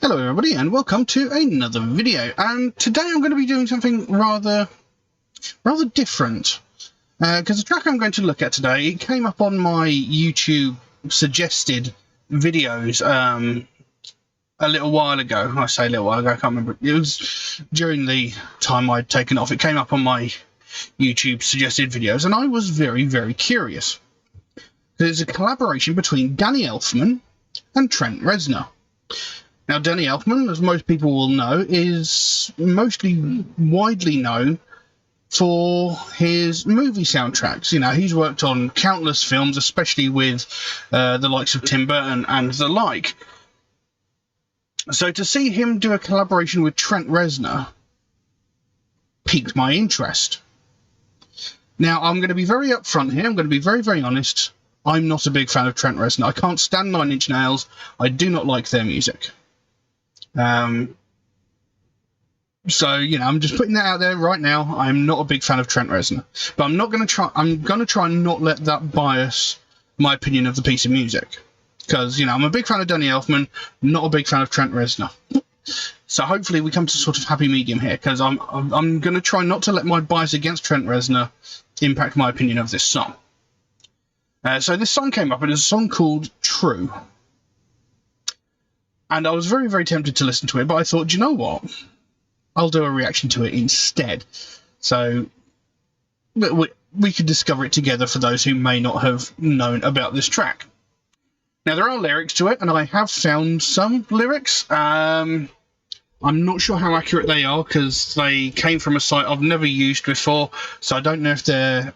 Hello everybody and welcome to another video, and today I'm going to be doing something rather different because the track I'm going to look at today, it came up on my YouTube suggested videos a little while ago. I say a little while ago, I can't remember. It was during the time I'd taken off. It came up on my YouTube suggested videos and I was very curious. There's a collaboration between Danny Elfman and Trent Reznor. Now, Danny Elfman, as most people will know, is mostly widely known for his movie soundtracks. You know, he's worked on countless films, especially with the likes of Tim Burton and the like. So to see him do a collaboration with Trent Reznor piqued my interest. Now, I'm going to be very upfront here. I'm going to be very honest. I'm not a big fan of Trent Reznor. I can't stand Nine Inch Nails. I do not like their music. So, you know, I'm just putting that out there right now. I'm not a big fan of Trent Reznor. But I'm going to try and not let that bias my opinion of the piece of music. Because, you know, I'm a big fan of Danny Elfman, not a big fan of Trent Reznor. So hopefully we come to sort of happy medium here, because I'm going to try not to let my bias against Trent Reznor impact my opinion of this song. So this song came up, and it's a song called True. And I was very tempted to listen to it, but I thought, do you know what? I'll do a reaction to it instead. So we could discover it together for those who may not have known about this track. Now, there are lyrics to it, and I have found some lyrics. I'm not sure how accurate they are, because they came from a site I've never used before, so I don't know if they're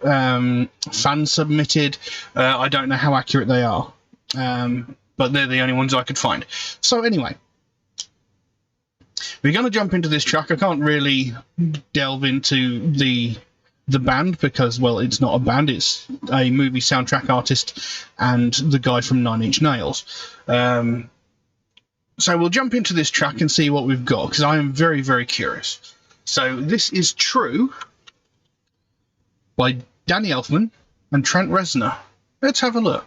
fan-submitted. I don't know how accurate they are, but they're the only ones I could find. So anyway, we're going to jump into this track. I can't really delve into the band because, well, it's not a band, it's a movie soundtrack artist and the guy from Nine Inch Nails. So we'll jump into this track and see what we've got, because I am very curious. So this is True by Danny Elfman and Trent Reznor. Let's have a look.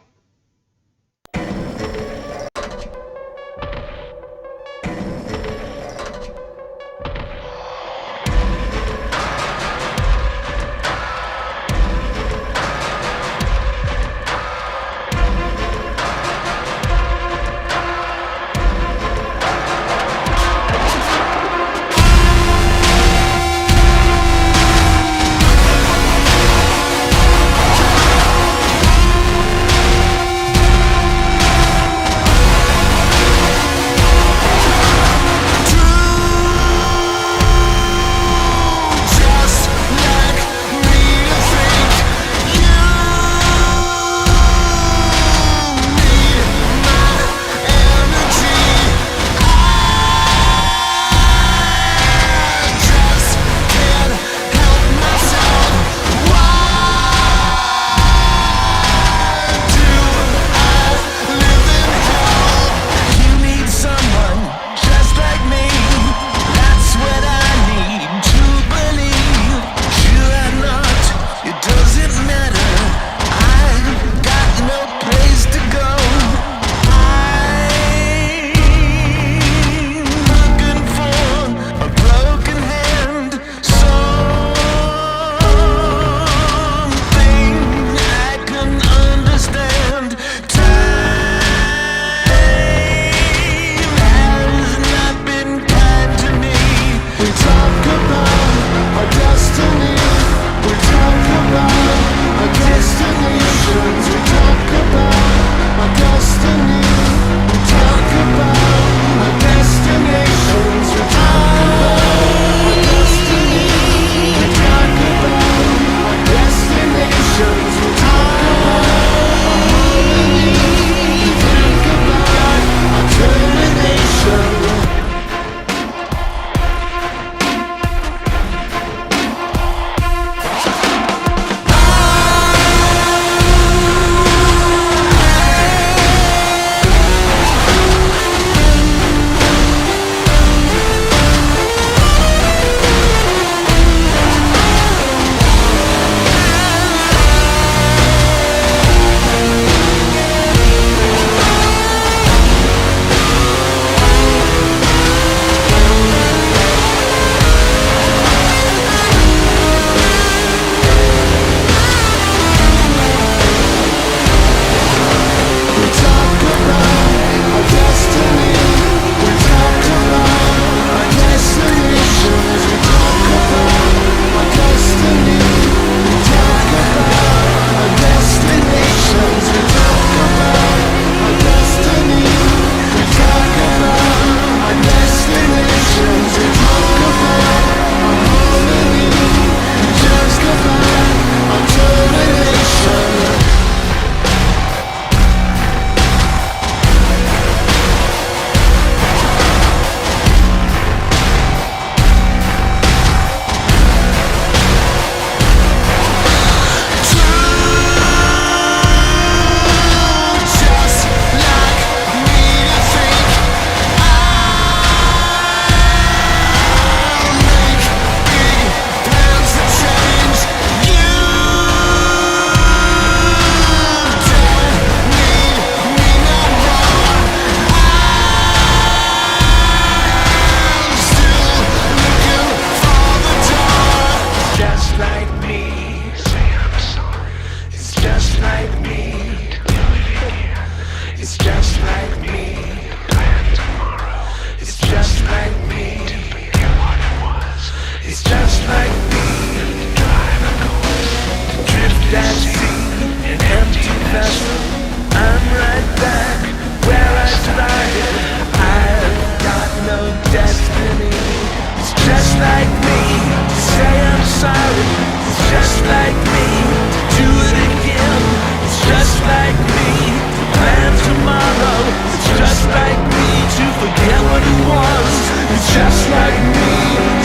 just like me,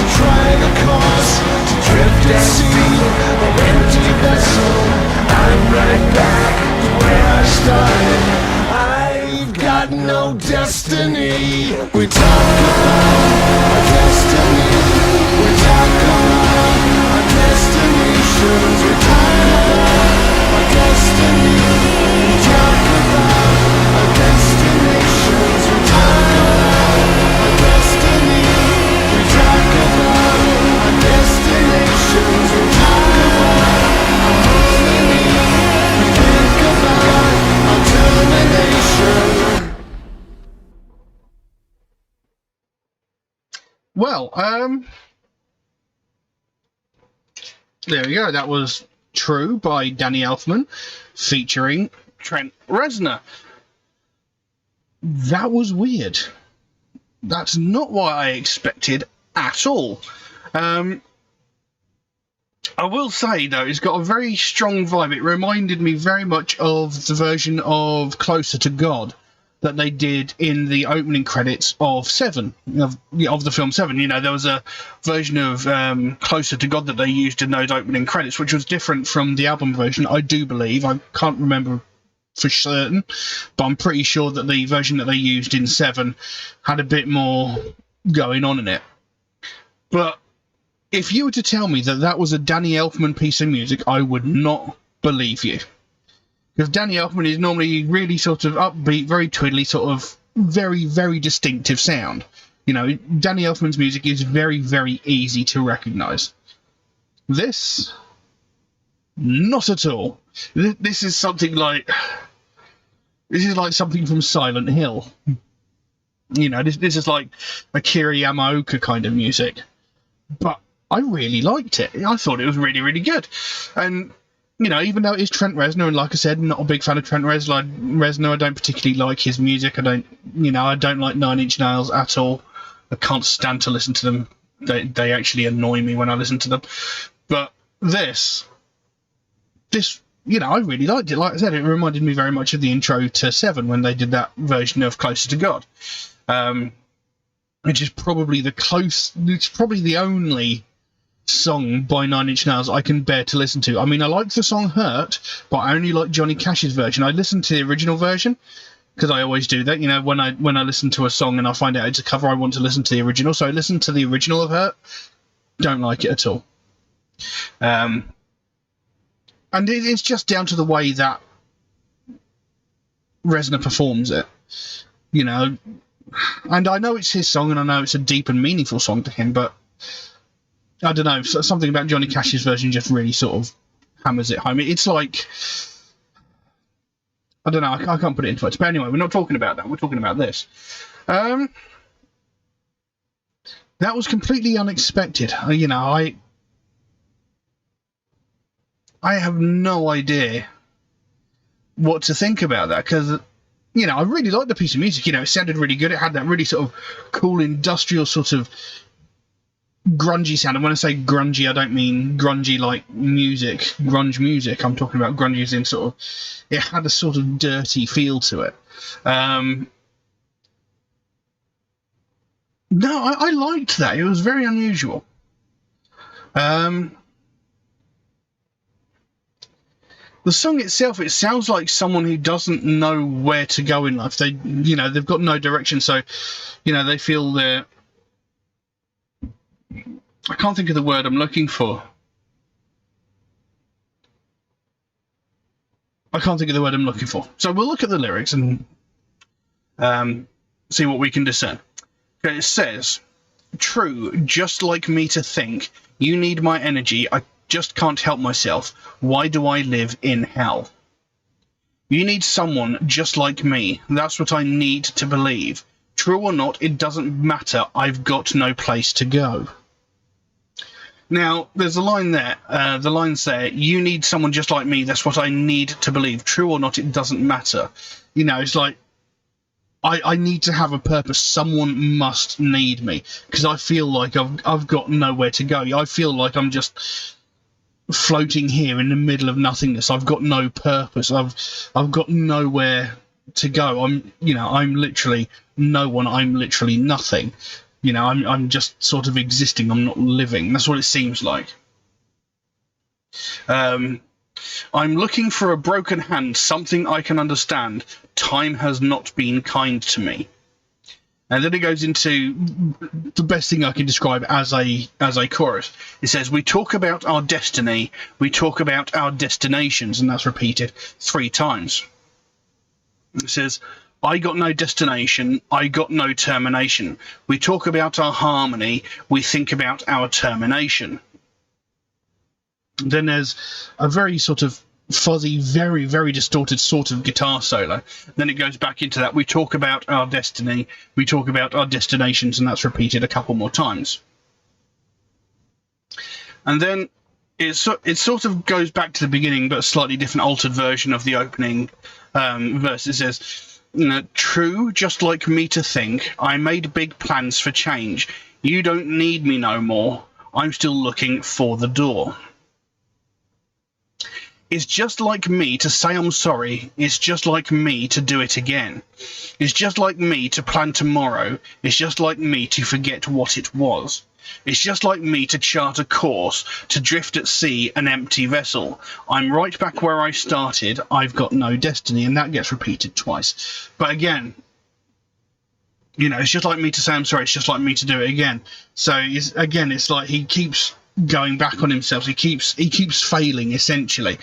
to try the course, to drift at sea, an empty vessel. I'm right back to where I started. I've got no destiny. We talk about our destiny. We talk about our destinations. We talk about our destiny. We talk about our destinations. We talk about our destiny. We talk about our destinations. We talk about our harmony. We think about our termination. Well, there we go. That was True by Danny Elfman, featuring Trent Reznor. That was weird. That's not what I expected at all. I will say, though, it's got a very strong vibe. It reminded me very much of the version of Closer to God that they did in the opening credits of Seven, of the film Seven. You know, there was a version of Closer to God that they used in those opening credits, which was different from the album version, I do believe. I can't remember for certain, but I'm pretty sure that the version that they used in Seven had a bit more going on in it. But if you were to tell me that that was a Danny Elfman piece of music, I would not believe you. Because Danny Elfman is normally really sort of upbeat, very twiddly, sort of very, very distinctive sound. You know, Danny Elfman's music is very, very easy to recognise. This, not at all. This is something like... This is like something from Silent Hill. You know, this is like Akira Yamaoka kind of music. But I really liked it. I thought it was really, really good. And... you know, even though it is Trent Reznor, and like I said, I'm not a big fan of Trent Reznor. I don't particularly like his music. I don't like Nine Inch Nails at all. I can't stand to listen to them. They actually annoy me when I listen to them. But this, you know, I really liked it. Like I said, it reminded me very much of the intro to Seven when they did that version of Closer to God, which is probably it's probably the only song by Nine Inch Nails I can bear to listen to. I mean, I like the song Hurt, but I only like Johnny Cash's version. I listened to the original version because I always do that. You know, when I listen to a song and I find out it's a cover, I want to listen to the original. So I listened to the original of Hurt. Don't like it at all. And it's just down to the way that Reznor performs it. You know, and I know it's his song and I know it's a deep and meaningful song to him, but I don't know, something about Johnny Cash's version just really sort of hammers it home. It's like... I don't know, I can't put it into words. But anyway, we're not talking about that. We're talking about this. That was completely unexpected. You know, I have no idea what to think about that, because, you know, I really liked the piece of music. You know, it sounded really good. It had that really sort of cool industrial sort of grungy sound. And when I say grungy, I don't mean grungy like music, grunge music. I'm talking about grungy as in sort of, it had a sort of dirty feel to it. No, I liked that. It was very unusual. The song itself, it sounds like someone who doesn't know where to go in life. They, you know, they've got no direction, so, you know, they feel they're... I can't think of the word I'm looking for. So we'll look at the lyrics and see what we can discern. Okay, it says, "True, just like me to think. You need my energy. I just can't help myself. Why do I live in hell? You need someone just like me. That's what I need to believe. True or not, it doesn't matter. I've got no place to go." Now, there's a line there. The line's there. You need someone just like me. That's what I need to believe. True or not, it doesn't matter. You know, it's like, I need to have a purpose. Someone must need me, because I feel like I've got nowhere to go. I feel like I'm just floating here in the middle of nothingness. I've got no purpose. I've got nowhere to go. I'm literally no one. I'm literally nothing. You know, I'm just sort of existing. I'm not living. That's what it seems like. I'm looking for a broken hand, something I can understand. Time has not been kind to me. And then it goes into the best thing I can describe as a chorus. It says, we talk about our destiny, we talk about our destinations, and that's repeated 3 times. It says, I got no destination, I got no termination. We talk about our harmony, we think about our termination. Then there's a very sort of fuzzy, very, very distorted sort of guitar solo. Then it goes back into that. We talk about our destiny, we talk about our destinations, and that's repeated a couple more times. And then it sort of goes back to the beginning, but a slightly different, altered version of the opening verse. It says, true, just like me to think, I made big plans for change. You don't need me no more. I'm still looking for the door. It's just like me to say I'm sorry. It's just like me to do it again. It's just like me to plan tomorrow. It's just like me to forget what it was. It's just like me to chart a course, to drift at sea, an empty vessel. I'm right back where I started. I've got no destiny. And that gets repeated twice. But again, it's just like me to say I'm sorry. It's just like me to do it again. So it's like he keeps going back on himself. He keeps failing, essentially.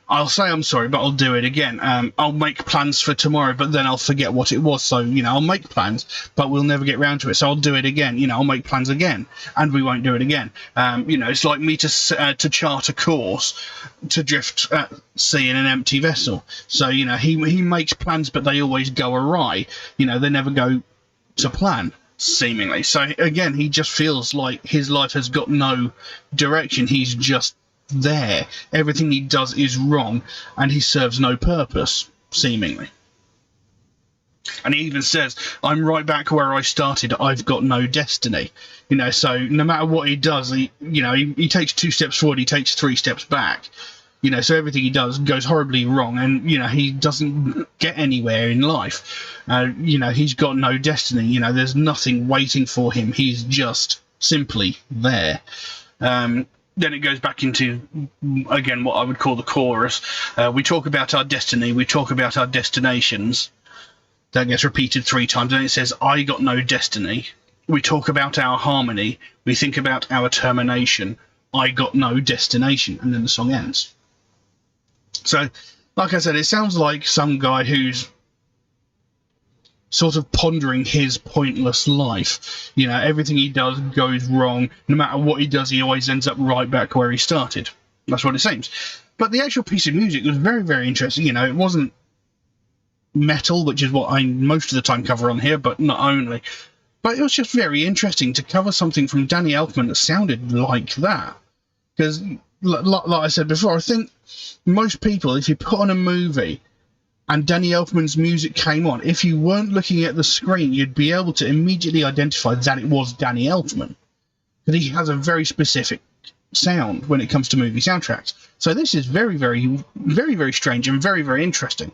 I'll say I'm sorry, but I'll do it again. I'll make plans for tomorrow, but then I'll forget what it was. So I'll make plans, but we'll never get round to it. So I'll do it again. I'll make plans again, and we won't do it again. It's like me to chart a course, to drift at sea in an empty vessel. So he makes plans, but they always go awry. They never go to plan, seemingly. So again, he just feels like his life has got no direction. He's just there. Everything he does is wrong, and he serves no purpose, seemingly. And he even says, I'm right back where I started. I've got no destiny. So no matter what he does, he takes 2 steps forward, he takes 3 steps back. So everything he does goes horribly wrong, and he doesn't get anywhere in life. He's got no destiny. There's nothing waiting for him. He's just simply there. Then it goes back into, again, what I would call the chorus. We talk about our destiny, we talk about our destinations. That gets repeated 3 times. Then it says, I got no destiny. We talk about our harmony, we think about our termination. I got no destination. And then the song ends. So, like I said, it sounds like some guy who's sort of pondering his pointless life. Everything he does goes wrong. No matter what he does, he always ends up right back where he started. That's what it seems. But the actual piece of music was very, very interesting. It wasn't metal, which is what I most of the time cover on here, but not only. But it was just very interesting to cover something from Danny Elfman that sounded like that. Because, like I said before, I think most people, if you put on a movie and Danny Elfman's music came on, if you weren't looking at the screen, you'd be able to immediately identify that it was Danny Elfman. Because he has a very specific sound when it comes to movie soundtracks. So this is very, very, very, very strange and very, very interesting.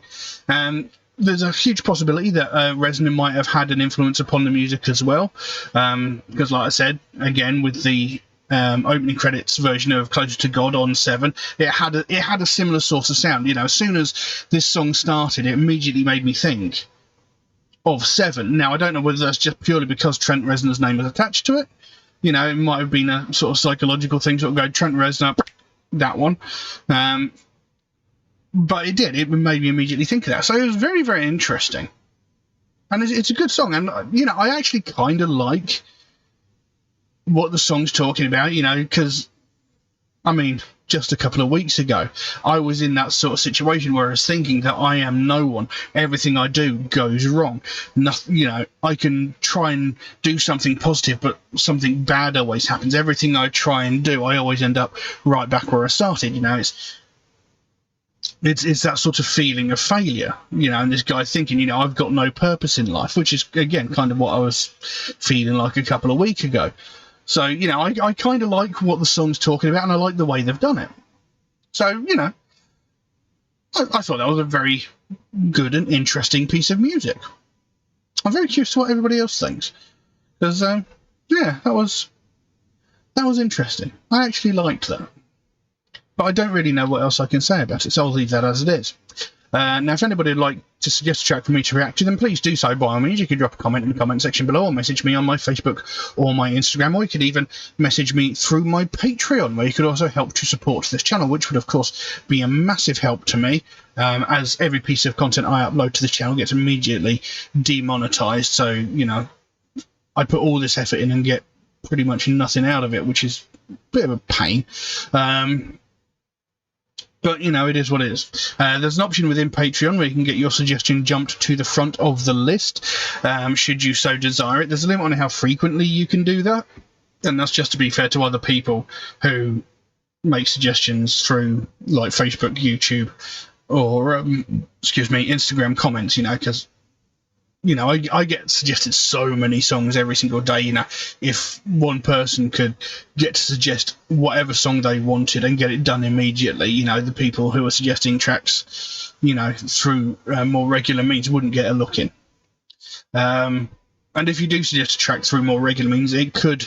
There's a huge possibility that Reznor might have had an influence upon the music as well. Because, like I said, again, with the opening credits version of Closer to God on 7, it had a similar sort of sound. As soon as this song started, it immediately made me think of 7. Now, I don't know whether that's just purely because Trent Reznor's name was attached to it. It might have been a sort of psychological thing, sort of go Trent Reznor, that one. But it did. It made me immediately think of that. So it was very, very interesting. And it's a good song. And, I actually kind of like what the song's talking about, because, just a couple of weeks ago, I was in that sort of situation where I was thinking that I am no one. Everything I do goes wrong. Nothing, I can try and do something positive, but something bad always happens. Everything I try and do, I always end up right back where I started. It's that sort of feeling of failure, and this guy thinking, I've got no purpose in life, which is, again, kind of what I was feeling like a couple of weeks ago. So, I kind of like what the song's talking about, and I like the way they've done it. So, I thought that was a very good and interesting piece of music. I'm very curious to what everybody else thinks. Because, yeah, that was interesting. I actually liked that. But I don't really know what else I can say about it, so I'll leave that as it is. Now, if anybody would like to suggest a track for me to react to, then please do so by all means. You can drop a comment in the comment section below, or message me on my Facebook or my Instagram, or you could even message me through my Patreon, where you could also help to support this channel, which would, of course, be a massive help to me, as every piece of content I upload to the channel gets immediately demonetized. So, you know, I put all this effort in and get pretty much nothing out of it, which is a bit of a pain. But, you know, it is what it is. There's an option within Patreon where you can get your suggestion jumped to the front of the list, should you so desire it. There's a limit on how frequently you can do that, and that's just to be fair to other people who make suggestions through, like, Facebook, YouTube, or, Instagram comments, you know, because, you know, I get suggested so many songs every single day. You know, if one person could get to suggest whatever song they wanted and get it done immediately, you know, the people who are suggesting tracks, you know, through more regular means wouldn't get a look in. And if you do suggest a track through more regular means, it could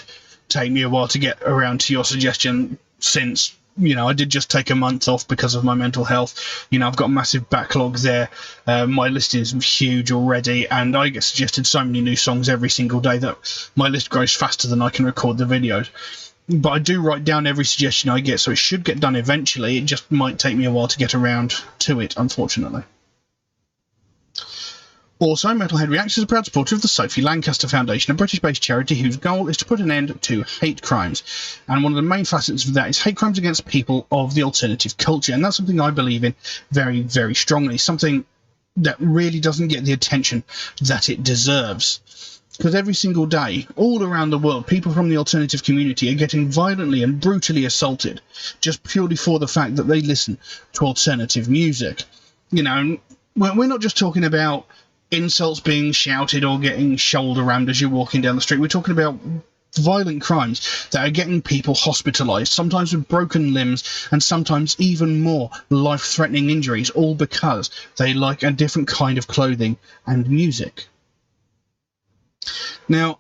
take me a while to get around to your suggestion, since, you know, I did just take a month off because of my mental health. You know, I've got a massive backlog there. My list is huge already, and I get suggested so many new songs every single day that my list grows faster than I can record the videos. But I do write down every suggestion I get, so it should get done eventually. It just might take me a while to get around to it, unfortunately. Also, MetalHead Reacts is a proud supporter of the Sophie Lancaster Foundation, a British-based charity whose goal is to put an end to hate crimes. And one of the main facets of that is hate crimes against people of the alternative culture. And that's something I believe in very, very strongly. Something that really doesn't get the attention that it deserves. Because every single day, all around the world, people from the alternative community are getting violently and brutally assaulted just purely for the fact that they listen to alternative music. You know, we're not just talking about insults being shouted or getting shoulder rammed as you're walking down the street. We're talking about violent crimes that are getting people hospitalised, sometimes with broken limbs and sometimes even more life-threatening injuries, all because they like a different kind of clothing and music. Now,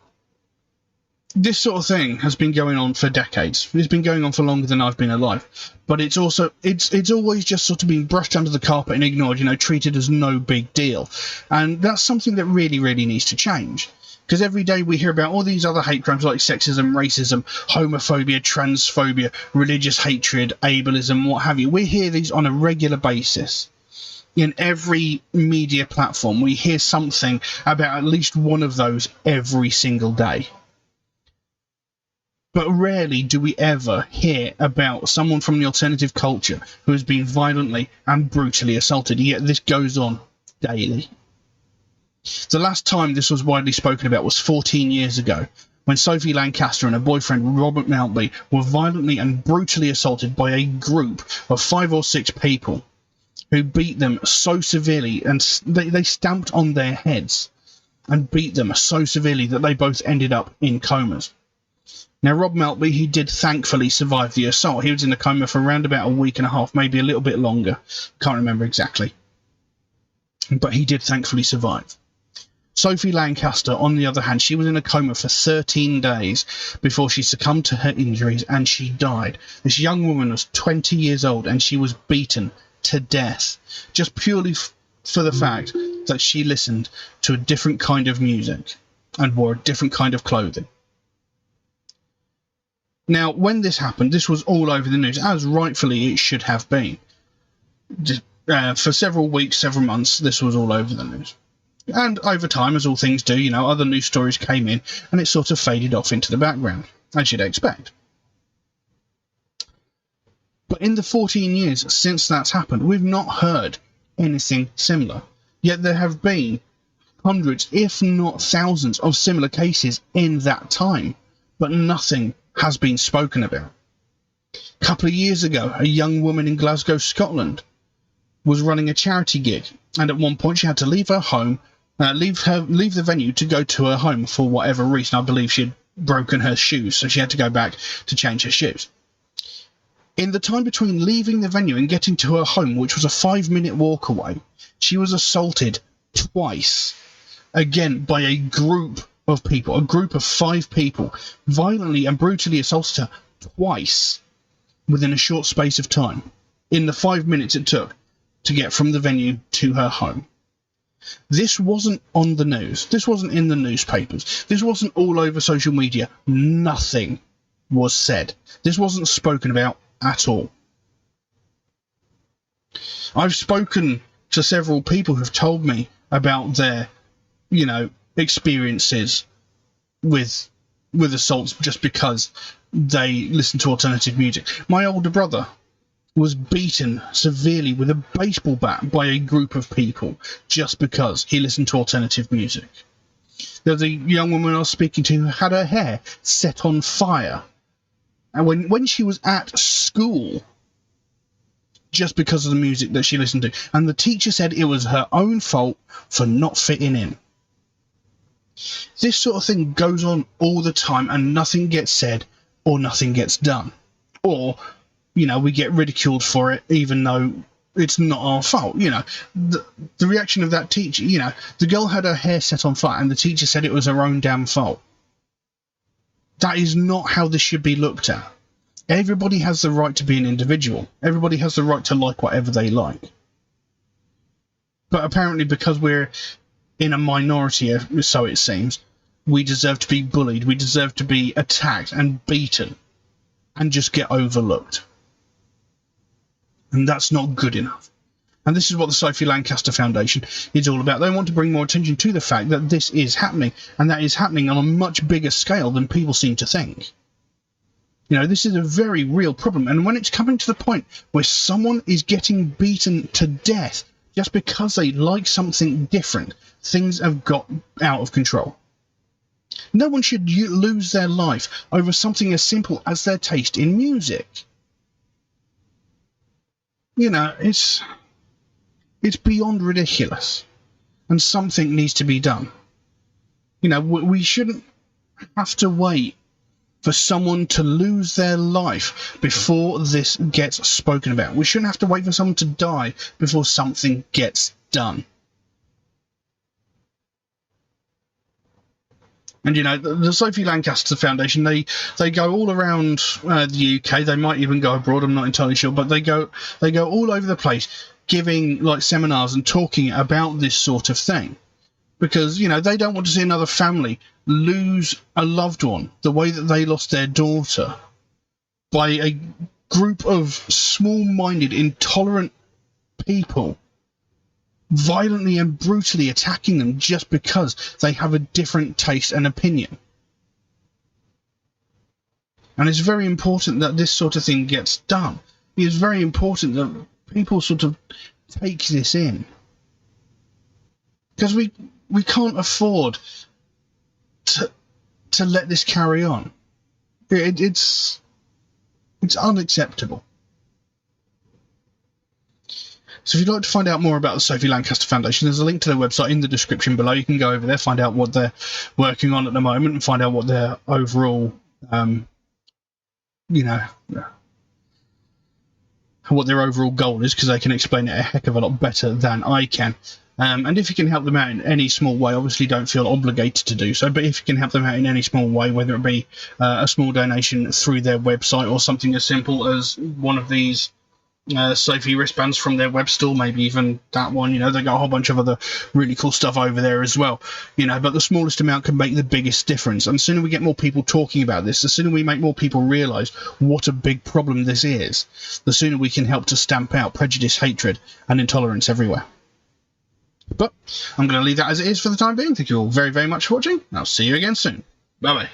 this sort of thing has been going on for decades. It's been going on for longer than I've been alive. But it's also, it's always just sort of been brushed under the carpet and ignored, you know, treated as no big deal. And that's something that really, really needs to change. Because every day we hear about all these other hate crimes like sexism, racism, homophobia, transphobia, religious hatred, ableism, what have you. We hear these on a regular basis. In every media platform, we hear something about at least one of those every single day. But rarely do we ever hear about someone from the alternative culture who has been violently and brutally assaulted, yet this goes on daily. The last time this was widely spoken about was 14 years ago, when Sophie Lancaster and her boyfriend Robert Maltby were violently and brutally assaulted by a group of 5 or 6 people who beat them so severely, and they stamped on their heads and beat them so severely that they both ended up in comas. Now, Rob Maltby, he did thankfully survive the assault. He was in a coma for around about a week and a half, maybe a little bit longer. Can't remember exactly. But he did thankfully survive. Sophie Lancaster, on the other hand, she was in a coma for 13 days before she succumbed to her injuries and she died. This young woman was 20 years old and she was beaten to death, just purely for the fact that she listened to a different kind of music and wore a different kind of clothing. Now, when this happened, this was all over the news, as rightfully it should have been. For several weeks, several months, this was all over the news. And over time, as all things do, you know, other news stories came in, and it sort of faded off into the background, as you'd expect. But in the 14 years since that's happened, we've not heard anything similar. Yet there have been hundreds, if not thousands, of similar cases in that time, but nothing has been spoken about. A couple of years ago, a young woman in Glasgow, Scotland, was running a charity gig, and at one point she had to leave her home, leave the venue to go to her home for whatever reason. I believe she had broken her shoes, so she had to go back to change her shoes. In the time between leaving the venue and getting to her home, which was a 5-minute walk away, she was assaulted twice, again by a group of people, a group of 5 people, violently and brutally assaulted her twice within a short space of time, in the 5 minutes it took to get from the venue to her home. This wasn't on the news. This wasn't in the newspapers. This wasn't all over social media. Nothing was said. This wasn't spoken about at all. I've spoken to several people who've told me about their, experiences with assaults just because they listen to alternative music. My older brother was beaten severely with a baseball bat by a group of people just because he listened to alternative music. There was a young woman I was speaking to who had her hair set on fire, and when she was at school, just because of the music that she listened to, and the teacher said it was her own fault for not fitting in. This sort of thing goes on all the time, and nothing gets said or nothing gets done, or we get ridiculed for it, even though it's not our fault. The reaction of that teacher, the girl had her hair set on fire and the teacher said it was her own damn fault. That is not how this should be looked at. Everybody has the right to be an individual. Everybody has the right to like whatever they like. But apparently, because we're in a minority, so it seems, we deserve to be bullied, we deserve to be attacked and beaten and just get overlooked. And that's not good enough. And this is what the Sophie Lancaster Foundation is all about. They want to bring more attention to the fact that this is happening, and that is happening on a much bigger scale than people seem to think. This is a very real problem, and when it's coming to the point where someone is getting beaten to death just because they like something different, things have got out of control. No one should lose their life over something as simple as their taste in music. It's beyond ridiculous, and something needs to be done. We shouldn't have to wait for someone to lose their life before this gets spoken about. We shouldn't have to wait for someone to die before something gets done. And the Sophie Lancaster Foundation, they go all around the UK. They might even go abroad. I'm not entirely sure, but they go all over the place, giving seminars and talking about this sort of thing, because they don't want to see another family lose a loved one the way that they lost their daughter by a group of small-minded, intolerant people violently and brutally attacking them just because they have a different taste and opinion. And it's very important that this sort of thing gets done. It's very important that people sort of take this in, because we can't afford to let this carry on. It's unacceptable. So if you'd like to find out more about the Sophie Lancaster Foundation, there's a link to their website in the description below. You can go over there, find out what they're working on at the moment, and find out what their overall, what their overall goal is, because they can explain it a heck of a lot better than I can. And if you can help them out in any small way, obviously don't feel obligated to do so, but if you can help them out in any small way, whether it be a small donation through their website or something as simple as one of these Sophie wristbands from their web store, maybe even that one, they got a whole bunch of other really cool stuff over there as well, but the smallest amount can make the biggest difference. And the sooner we get more people talking about this, the sooner we make more people realise what a big problem this is, the sooner we can help to stamp out prejudice, hatred and intolerance everywhere. But I'm going to leave that as it is for the time being. Thank you all very, very much for watching. I'll see you again soon. Bye bye.